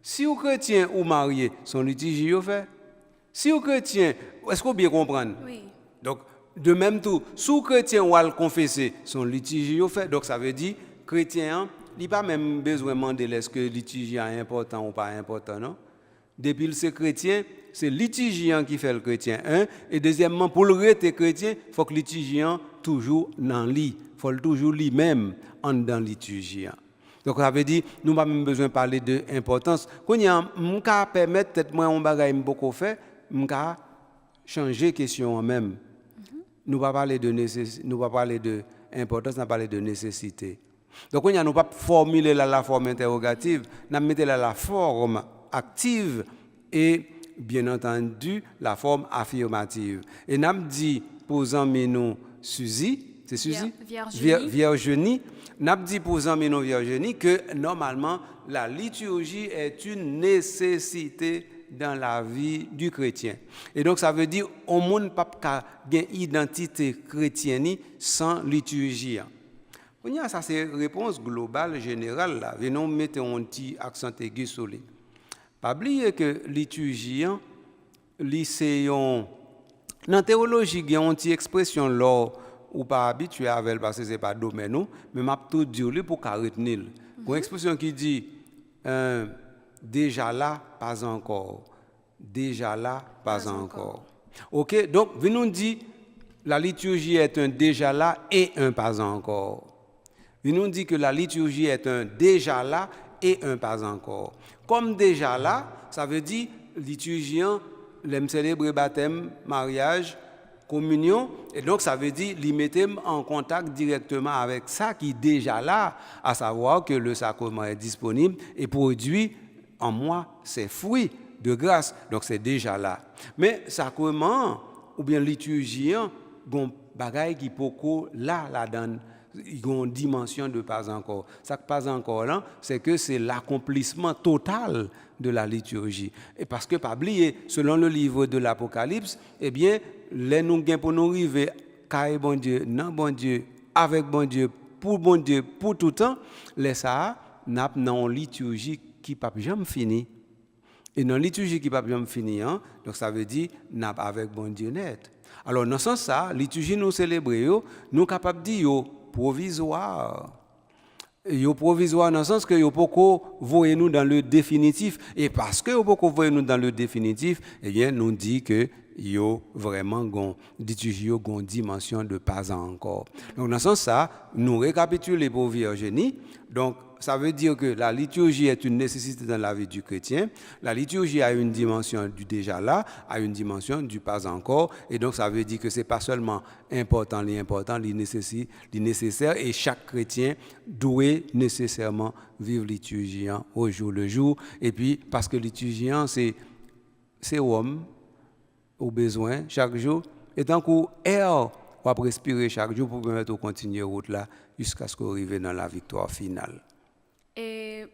si vous chrétien ou marié son liturgie au fait si vous chrétien est-ce que vous bien comprendre oui donc de même tout, sous chrétien ou al confesser son liturgie au fait. Donc ça veut dire chrétien, il pas même besoin de demander est-ce que liturgie est important ou pas important non. Depuis le chrétien, c'est litigiant qui fait le chrétien. Et deuxièmement, pour le rester chrétien, il faut que litigiant toujours dans lit. Il faut toujours lui-même en dans litigiant. Donc ça veut dire, nous n'avons pas même besoin de parler de importance. Quand il y a un cas permettre, peut-être moi, on bagaille beaucoup fait, on peut changer question en même. Nous ne pas parler de nécessité, nous pas parler de importance, nous parler de nécessité. Donc, on n'a pas formulé la forme interrogative, nous mettons la forme active et, bien entendu, la forme affirmative. Et nous avons dit, posant nous Suzy, c'est Suzy? Virginie. Nous avons dit, posant nous Virginie, que normalement, la liturgie est une nécessité dans la vie du chrétien. Et donc, ça veut dire qu'on ne peut pas avoir une identité chrétienne sans liturgie. Ça, c'est une réponse globale, générale. Là. Venons mettre un petit accent aigu sur les. Pas oublier que liturgie, lycéon, dans la théologie, il y a une petite expression là, ou pas habitué avec parce que ce n'est pas domaine, mais je vais tout dire pour retenir. Une expression qui dit déjà là, pas encore. Déjà là, pas encore. OK, donc, venons dire la liturgie est un déjà là et un pas encore. Il nous dit que la liturgie est un déjà là et un pas encore. Comme déjà là, ça veut dire liturgien, l'aime célébrer baptême, mariage, communion, et donc ça veut dire les mettre en contact directement avec ça qui est déjà là, à savoir que le sacrement est disponible et produit en moi ses fruits de grâce. Donc c'est déjà là. Mais sacrement ou bien liturgien, bon bagaille qui poko là donne. Il y a une dimension de pas encore. Ça pas encore là, c'est que c'est l'accomplissement total de la liturgie. Et parce que, pas oublier, selon le livre de l'Apocalypse, eh bien, les nous gain pour nous arriver, car bon Dieu, non bon Dieu, avec bon Dieu, pour tout temps, les ça, n'a une liturgie qui pas jamais fini. Et dans la liturgie qui pas jamais fini, hein, donc ça veut dire n'a avec bon Dieu net. Alors, dans ce sens ça, liturgie nous célébrer, nous capables de dire provisoire. Yo provisoire dans le sens que yo poko voyez nous dans le définitif et parce que yo poko voyez nous dans le définitif, eh bien nous dit que yo vraiment gon liturgie yo gon dimension de pas encore. Donc dans ce sens ça, nous récapitulons pour Virginie. Donc ça veut dire que la liturgie est une nécessité dans la vie du chrétien. La liturgie a une dimension du déjà là, a une dimension du pas encore. Et donc, ça veut dire que ce n'est pas seulement important, nécessaire. Et chaque chrétien doit nécessairement vivre liturgien au jour le jour. Et puis, parce que liturgien, c'est homme, au besoin, chaque jour. Et tant qu'on air, on va respirer chaque jour pour permettre de continuer la route là jusqu'à ce qu'on arrive dans la victoire finale. Et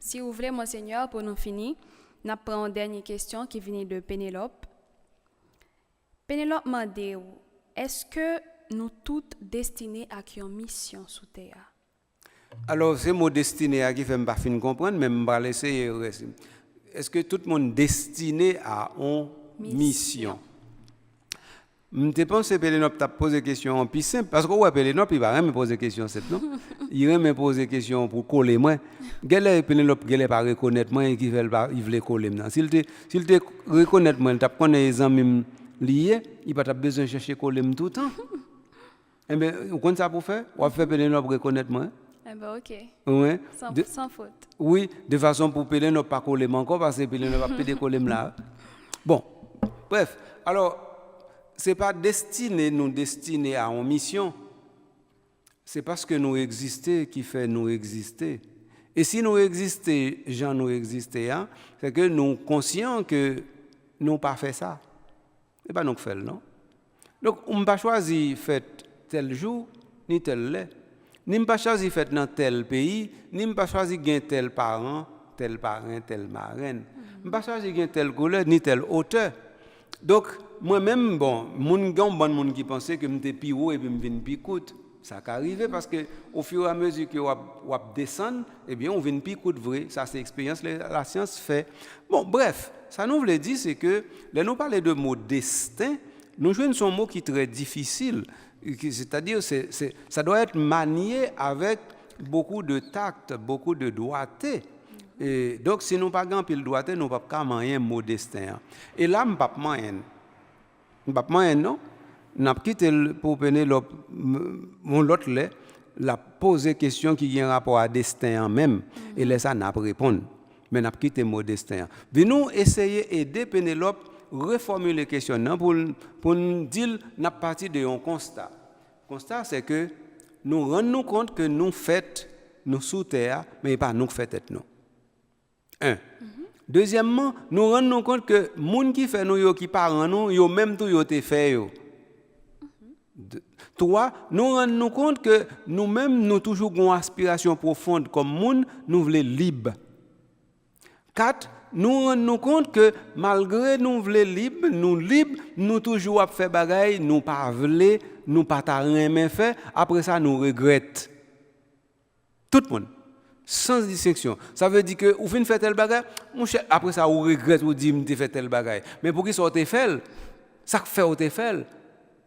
si vous voulez, Monseigneur, pour nous finir, nous prenons une dernière question qui vient de Pénélope. Pénélope m'a dit, est-ce que nous toutes destinés à une mission sous terre? Alors, c'est mon destiné à qui fait pas fin comprendre, mais je vais laisser. Est-ce que tout le monde est destiné à une mission? Je pense que Pénélope t'a posé question en plus simple. Parce que ouais, Pénélope, il va rien me poser question cette non. Il va me poser question pour coller moi. Pénélope, il pas reconnaître moi et qui veut il veut coller moi. S'il te reconnaître moi, t'a connaît les amis liés, il pas besoin de chercher coller tout le temps. Eh bien, vous comprenez ça pour faire? On va faire Pénélope reconnaître moi. Eh ben OK. Ouais. Sans faute. Oui, de façon pour Pénélope pas coller encore parce que Pénélope va péter coller là. Bon. Bref, alors ce n'est pas nous destiné à une mission. C'est parce que nous existons qui fait nous exister. Et si nous existons, Jean nous existons, hein, c'est que nous sommes conscients que nous n'avons pas fait ça. Ce n'est pas nous qui faisons, non? Donc, on n'a pas choisi faire tel jour, ni tel lait. Ni pas choisi faire dans tel pays, ni pas choisi gagner tel parent, tel parrain, tel marraine. Ni pas choisi gagner telle couleur, ni tel auteur. Donc, moi-même, bon, moun qui pensait que j'étais plus haut et puis je viens plus coûte. Ça arrive parce que au fur et à mesure que on descend, eh bien, on vient plus coûte vrai. Ça, c'est l'expérience la science fait. Bon, bref, ça nous veut dire c'est que, là, nous parlons de mot destin, nous jouons un mot qui est très difficile. C'est-à-dire, ça doit être manié avec beaucoup de tact, beaucoup de doigté. Et donc si nous pas grand pile droite, nous pas ka moyen modestin. Et là me pas moyen. Pas moyen non. N'a quitté pour Pénélope mon l'autre là, la poser question qui a un rapport à destin en même et laisse ça n'a pas répondre. Mais n'a quitté modestin. Venons essayer aider Pénélope reformuler question non pour nous dire n'a parti de un constat. Constat c'est que nous rendons compte que nous fait nous sous terre mais pas nous fait tête nous. Un. Deuxièmement, nous rendons compte que moun qui fait nous yo qui parent nous yo même tout yo te fait yo. Trois, nous rendons compte que nous-mêmes nous toujours une aspiration profonde comme moun nous voulons libre. Quatre, nous rendons compte que malgré nous voulons libre, nous toujours à faire bagaille, nous pas voulons, nous pas rien faire, après ça nous regrettons. Tout le monde. Sans distinction. Ça veut dire que vous venez faire tel bagage, après ça vous regrettez, vous dites que vous fait tel bagage. Mais pour qui ça vous fait, ça fait vous fait.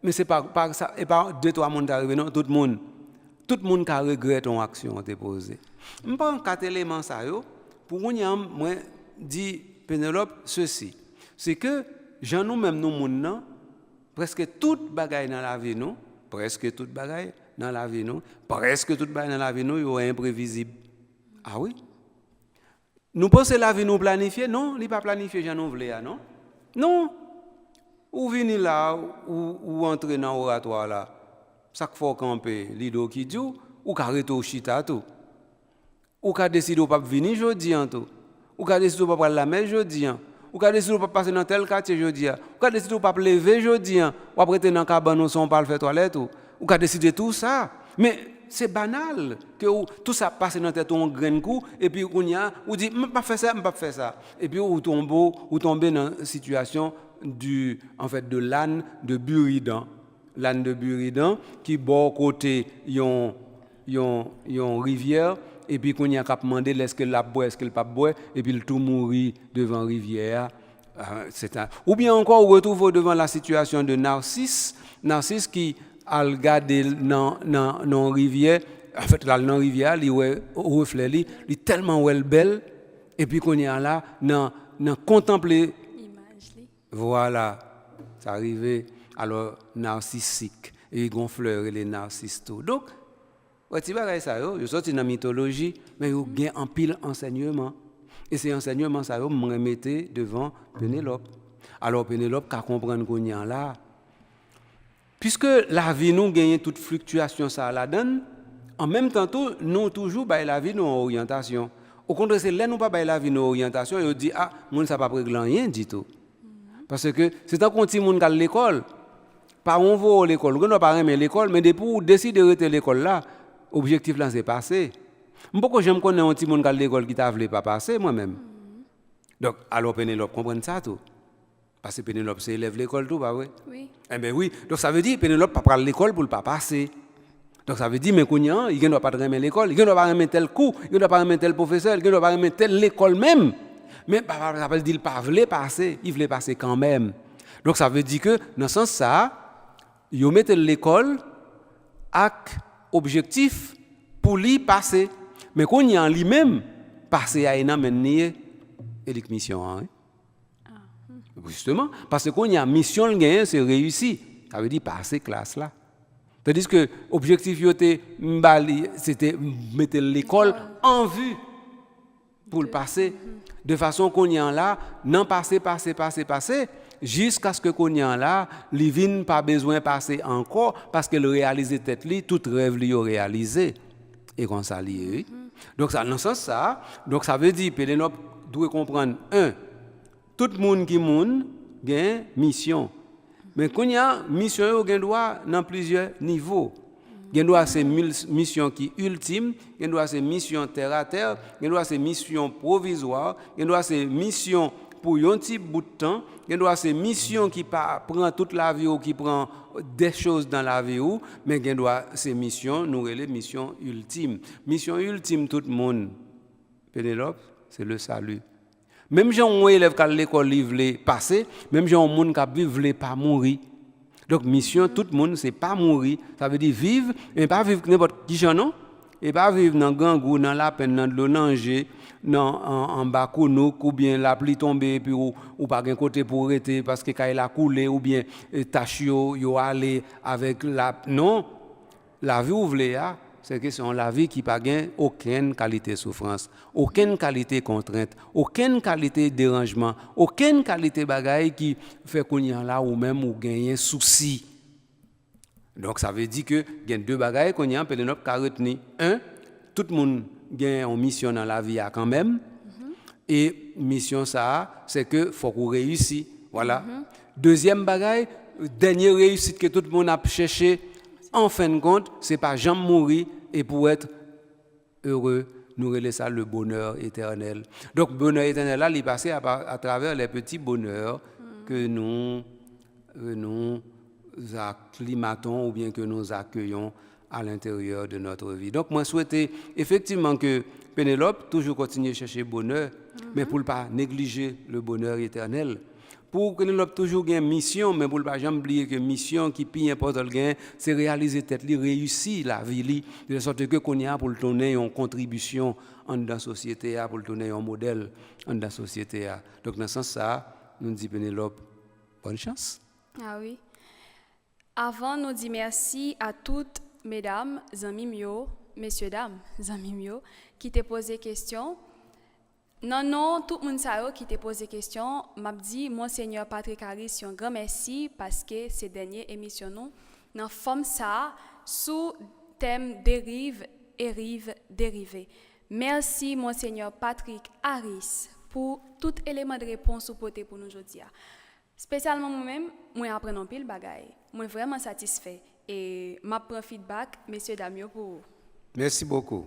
Mais c'est pas ça et pas deux trois monde qui arrivé non, tout le monde qui regrette ton action te posée. Je prends quatre éléments ça yo pour moi dit Pénélope ceci. C'est que Jean nous même nous monde presque toute bagaille dans la vie nous, presque toute bagaille dans la vie nous est imprévisible. Ah oui. Nous pensons la vie nous planifier non, il pas planifier Jean nous voulait non. Non. Ou venir là, ou entrer dans l'oratoire là, ça faut camper, lido qui dit, ou arrêter au chita tout. Ou décider de ne pas venir jeudi en tout. Ou décider de ne pas prendre la mer jeudi. Ou décider de ne pas passer dans tel quartier jeudi. Ou décider de ne pas lever jeudi. Ou prêter dans le cabane sans pas faire toilette. Ou décider tout ça. Mais c'est banal que tout ça passe dans tête un grain coup et puis on dit pas faire ça. Et puis on tombe dans une situation de l'âne de Buridan. L'âne de Buridan qui bord côté yon rivière et puis qu'on y a demandé est-ce que la boit est-ce qu'elle pas boit et puis le tout mourit devant rivière. Ou bien encore on retrouve devant la situation de Narcisse qui a regardé dans rivière, en fait là dans rivière il reflet il est tellement belle et puis qu'on y a là dans contempler. Voilà, c'est arrivé alors narcissique et gonfleur et les narcisses tout. Donc, tu vois ça yo sorti dans mythologie mais yo gain en pile enseignement et ces enseignements ça yo me remettait devant Pénélope. Alors Pénélope qu'a comprendre qu'on y a là puisque la vie nous gagne toute fluctuation ça la donne en même temps tout nous toujours ba la vie nous orientation. Au contraire c'est là nous pas ba la vie nous orientation yo dit moun ça pas régler rien du tout. Parce que c'est un petit monde à l'école. Pas on va à l'école, on ne pas aimer l'école, mais depuis on décide de rester à l'école là, objectif là c'est passé. Pourquoi j'aime connaître un petit monde à l'école qui t'a voulu pas passer moi-même. Donc alors Pénélope comprend ça tout. Parce que Pénélope c'est élève l'école tout pas vrai? Oui. Eh ben oui, donc ça veut dire Pénélope pas prendre l'école pour le pas passer. Donc ça veut dire mais Kounia, il ne doit pas aimer l'école, il ne doit pas aimer tel cours, il ne doit pas aimer tel professeur, il ne doit pas aimer telle l'école même. Mais ça veut dire qu'il ne voulait pas passer, il voulait passer quand même. Donc ça veut dire que dans ce sens ça, il met l'école avec objectif pour lui passer. Mais quand il y a lui-même passer à une manière et la mission. Hein? Justement, parce que quand il y a mission, c'est réussi. Ça veut dire passer classe là. C'est-à-dire que l'objectif c'était mettre l'école en vue pour le passer. De façon qu'on y en là, non passer, jusqu'à ce que qu'on y en là, les vignes pas besoin de passer encore, parce que le réaliser tête li, tout rêve li réalisé. Et qu'on s'allie. Donc ça, dans ce sens ça, donc ça veut dire Pénélope doit comprendre, tout le monde qui monde gagne mission. Mais quand il y a mission, il y a droit dans plusieurs niveaux. Il y a droit ces missions qui ultime, il y a droit ces missions terre à terre, il y a droit ces missions provisoires, il y a droit ces missions pour un petit bout de temps, il y a droit ces missions qui prend toute la vie ou qui prend des choses dans la vie ou, mais il y a droit ces missions, nous les missions ultimes. Mission ultime tout le monde. Pénélope, c'est le salut. Même si on élève qui à l'école il veut passer, même si on monde qui veut pas mourir. Donc mission tout le monde c'est pas mourir, ça veut dire vivre mais pas vivre n'importe qui non. et pas vivre dans gangou, dans la peine, dans de l'eau nanger, en bas kounouk, ou bien la pluie tomber puis ou pas un côté pour arrêter parce que quand il a coulé ou bien tache yo aller avec la non, la vie ouvlée c'est question la vie qui pas gain aucune qualité de souffrance, aucune qualité de contrainte, aucune qualité de dérangement, aucune qualité bagaille qui fait qu'on y a là ou même ou gagner souci. Donc ça veut dire que il y a deux bagailles qu'on y a peut-être pas retenir. Un, tout le monde gagne une mission dans la vie quand même. Et mission ça c'est que faut qu'on réussisse. Voilà. Deuxième bagaille, dernière réussite que tout le monde a cherché en fin de compte, c'est pas jamais mourir et pour être heureux, nous relève ça le bonheur éternel. Donc le bonheur éternel là, il passe à travers les petits bonheurs que nous acclimatons ou bien que nous accueillons à l'intérieur de notre vie. Donc moi souhaitais effectivement que Pénélope toujours continue à chercher le bonheur, mais pour ne pas négliger le bonheur éternel. Pour que nous toujours une mission, mais pour ne pas jamais oublier que mission qui plus importante c'est réaliser tête li, réussir la vie de sorte que qu'on y a pour le donner une contribution en dans la société pour le donner un modèle en dans la société. Donc dans ce sens ça, nous dit Pénélope, bonne chance. Ah oui. Avant nous dit merci à toutes mesdames, amis mio, messieurs dames, amis mio qui t'ai posé question. Non, tout le monde qui t'a posé question, m'a dit, Monseigneur Patrick Harris, un grand merci parce que ces dernières émissions, nous, dans forme ça, sous thème dérive et rive dérivée. Merci, Monseigneur Patrick Harris, pour tout élément de réponse ou porté pour nous aujourd'hui. Spécialement moi-même, moi apprends un pile bagaille. Moi vraiment satisfait et m'a prend feedback, messieurs dames, pour vous. Merci beaucoup.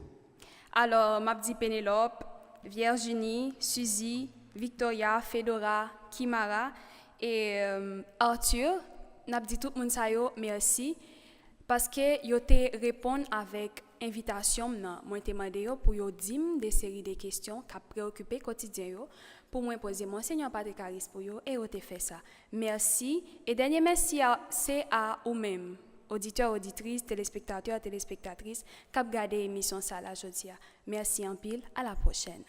Alors, m'a dit Pénélope, Virginie, Suzy, Victoria, Fedora, Kimara et Arthur, n'a dit tout le monde ça yo merci parce que yo te répondre avec invitation moi te demandé yo pour yo dim des séries de questions qui préoccupé quotidien yo pour moi poser Monseigneur Patrick Harris pour yo et yo te fait ça. Merci et dernier merci c'est à vous même. Auditeurs, auditrices, téléspectateurs, téléspectatrices, qui ont regardé l'émission ça la aujourd'hui. Merci en pile, à la prochaine.